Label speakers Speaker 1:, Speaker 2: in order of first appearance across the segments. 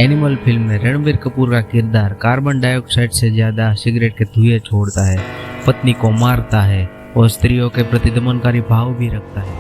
Speaker 1: Animal film में रणबीर कपूर का किरदार कार्बन डाइऑक्साइड से ज्यादा सिगरेट के धुएं छोड़ता है, पत्नी को मारता है और स्त्रियों के प्रति दमनकारी भाव भी रखता है।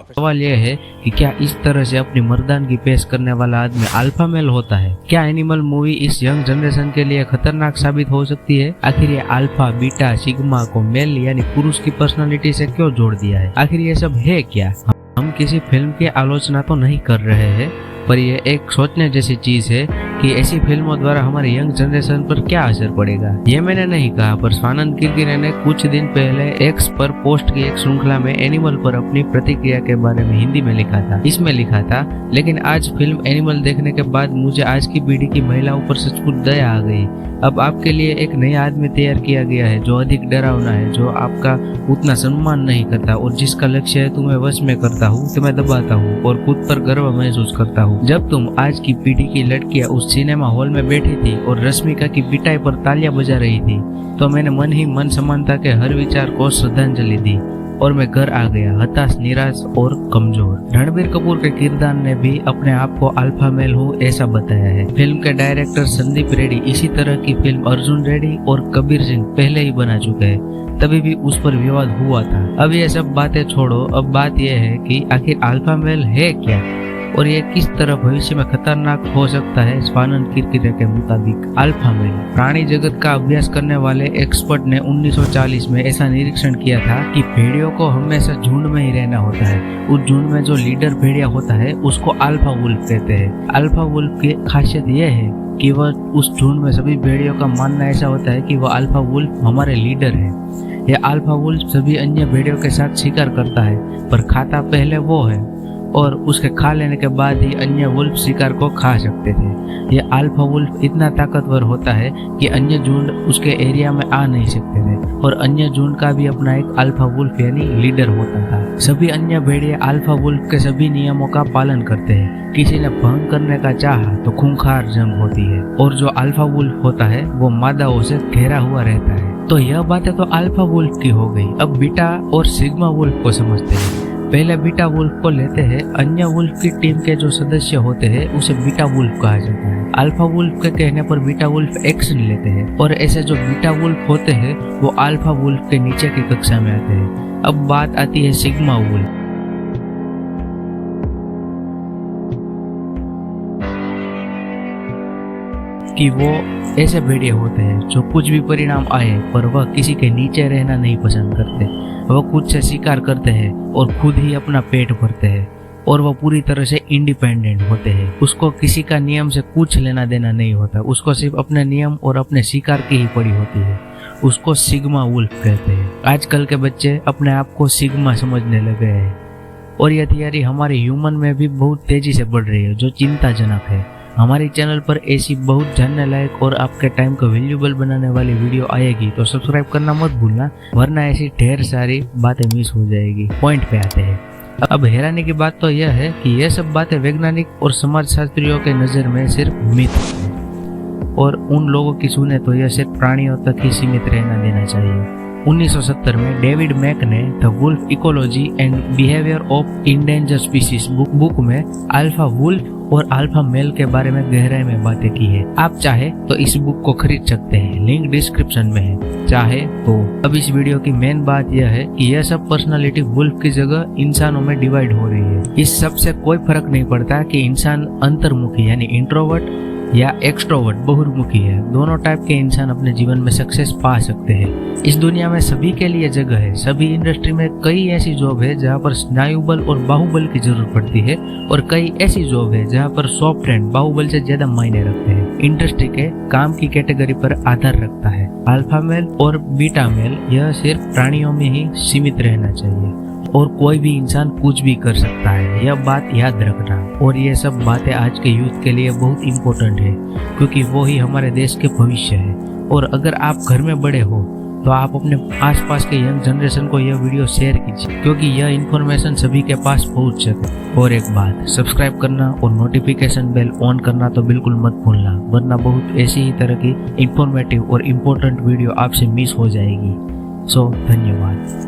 Speaker 1: सवाल यह है कि क्या इस तरह से अपनी मर्दानगी पेश करने वाला आदमी अल्फा मेल होता है? क्या एनिमल मूवी इस यंग जनरेशन के लिए खतरनाक साबित हो सकती है? आखिर ये अल्फा, बीटा, सिग्मा को मेल यानी पुरुष की पर्सनालिटी से क्यों जोड़ दिया है? आखिर ये सब है क्या? हम किसी फिल्म की आलोचना तो नहीं कर रहे हैं, पर यह एक सोचने जैसी चीज है कि ऐसी फिल्मों द्वारा हमारे यंग जनरेशन पर क्या असर पड़ेगा। ये मैंने नहीं कहा, पर स्वानंद किरकिरे ने कुछ दिन पहले एक्स पर पोस्ट की एक श्रृंखला में एनिमल पर अपनी प्रतिक्रिया के बारे में हिंदी में लिखा था। इसमें लिखा था, लेकिन आज फिल्म एनिमल देखने के बाद मुझे आज की पीढ़ी की महिलाओं पर सचमुच दया आ गई। अब आपके लिए एक नया आदमी तैयार किया गया है जो अधिक डरावना है, जो आपका उतना सम्मान नहीं करता और जिसका लक्ष्य है तुम्हें वश में करता हूँ, तुम्हें दबाता हूँ और खुद पर गर्व महसूस करता हूँ। जब तुम आज की पीढ़ी की लड़कियां उस सिनेमा हॉल में बैठी थी और रश्मिका की पिटाई पर तालियां बजा रही थी, तो मैंने मन ही मन समानता के हर विचार को श्रद्धांजलि दी और मैं घर आ गया हताश, निराश और कमजोर। रणबीर कपूर के किरदार ने भी अपने आप को अल्फा मेल हूँ ऐसा बताया है। फिल्म के डायरेक्टर संदीप रेड्डी इसी तरह की फिल्म अर्जुन रेड्डी और कबीर सिंह पहले ही बना चुके हैं, तभी भी उस पर विवाद हुआ था। अब ये सब बातें छोड़ो, अब बात यह है कि आखिर अल्फा मेल है क्या और ये किस तरह भविष्य में खतरनाक हो सकता है। स्वानंद किरकिरे के मुताबिक अल्फा मेल प्राणी जगत का अभ्यास करने वाले एक्सपर्ट ने 1940 में ऐसा निरीक्षण किया था कि भेड़ियों को हमेशा झुंड में ही रहना होता है। उस झुंड में जो लीडर भेड़िया होता है उसको अल्फा वुल्फ कहते हैं। अल्फा वुल्फ की खासियत यह है कि वह उस झुंड में सभी भेड़ियों का मानना ऐसा होता है कि वह अल्फा वुल्फ हमारे लीडर है। यह अल्फा वुल्फ सभी अन्य भेड़ियों के साथ शिकार करता है, पर खाता पहले वो है और उसके खा लेने के बाद ही अन्य वुल्फ शिकार को खा सकते थे। यह अल्फा वुल्फ इतना ताकतवर होता है कि अन्य झुंड उसके एरिया में आ नहीं सकते थे और अन्य झुंड का भी अपना एक अल्फा वुल्फ यानी लीडर होता था। सभी अन्य भेड़िए अल्फा वुल्फ के सभी नियमों का पालन करते हैं। किसी ने भंग करने का चाहा तो खूंखार जंग होती है और जो अल्फा वुल्फ होता है वो मादाओं से घेरा हुआ रहता है। तो यह बातें तो अल्फा वुल्फ की हो गई। अब बीटा और सिग्मा वुल्फ को समझते हैं। पहले बीटा वुल्फ को लेते हैं। अन्य वुल्फ की टीम के जो सदस्य होते हैं उसे बीटा वुल्फ कहा जाता है। अल्फा वुल्फ के कहने पर बीटा वुल्फ एक्शन लेते हैं और ऐसे जो बीटा वुल्फ होते हैं वो अल्फा वुल्फ के नीचे की कक्षा में आते हैं। अब बात आती है सिग्मा वुल्फ कि वो ऐसे भेड़िए होते हैं जो कुछ भी परिणाम आए पर वह किसी के नीचे रहना नहीं पसंद करते। वह खुद से शिकार करते हैं और खुद ही अपना पेट भरते हैं और वह पूरी तरह से इंडिपेंडेंट होते हैं। उसको किसी का नियम से कुछ लेना देना नहीं होता, उसको सिर्फ अपने नियम और अपने शिकार की ही पड़ी होती है। उसको सिग्मा वुल्फ कहते हैं। आजकल के बच्चे अपने आप को सिग्मा समझने लगे हैं और यह थियरी हमारे ह्यूमन में भी बहुत तेजी से बढ़ रही है, जो चिंताजनक है। हमारे चैनल पर ऐसी बहुत जानने लायक और आपके टाइम को वैल्यूएबल बनाने वाली वीडियो आएगी, तो सब्सक्राइब करना मत भूलना, वरना ऐसी ढेर सारी बातें मिस हो जाएगी। पॉइंट पे आते हैं। अब हैरानी की बात तो यह है कि यह सब बातें वैज्ञानिक और समाजशास्त्रियों के नज़र में सिर्फ मिथ है और उन लोगों की सुने तो यह सिर्फ प्राणियों तक ही सीमित रहना देना चाहिए। 1970 में डेविड मैक ने the wolf ecology and behaviour of endangered species book में अल्फा वुल्फ और अल्फा मेल के बारे में गहराई में बातें की है। आप चाहे तो इस बुक को खरीद सकते हैं, लिंक डिस्क्रिप्शन में है, चाहे तो। अब इस वीडियो की मेन बात यह है कि यह सब पर्सनालिटी वुल्फ की जगह इंसानों में डिवाइड हो रही है। इस सब से कोई फर्क नहीं पड़ता कि इंसान अंतर्मुखी यानी इंट्रोवर्ट या एक्सट्रोवर्ट बहुमुखी है। दोनों टाइप के इंसान अपने जीवन में सक्सेस पा सकते हैं। इस दुनिया में सभी के लिए जगह है। सभी इंडस्ट्री में कई ऐसी जॉब है जहाँ पर स्नायुबल और बाहुबल की जरूरत पड़ती है और कई ऐसी जॉब है जहाँ पर सॉफ्ट एंड बाहुबल से ज्यादा मायने रखते हैं। इंडस्ट्री के काम की कैटेगरी पर आधार रखता है। अल्फा मेल और बीटा मेल यह सिर्फ प्राणियों में ही सीमित रहना चाहिए और कोई भी इंसान कुछ भी कर सकता है, यह बात याद रखना। और ये सब बातें आज के यूथ के लिए बहुत इम्पोर्टेंट है क्योंकि वो ही हमारे देश के भविष्य है। और अगर आप घर में बड़े हो तो आप अपने आसपास के यंग जनरेशन को यह वीडियो शेयर कीजिए क्योंकि यह इन्फॉर्मेशन सभी के पास पहुंच सके। और एक बात, सब्सक्राइब करना और नोटिफिकेशन बेल ऑन करना तो बिल्कुल मत भूलना, वरना बहुत ऐसी ही तरह की इंफॉर्मेटिव और इम्पोर्टेंट वीडियो आपसे मिस हो जाएगी। सो धन्यवाद।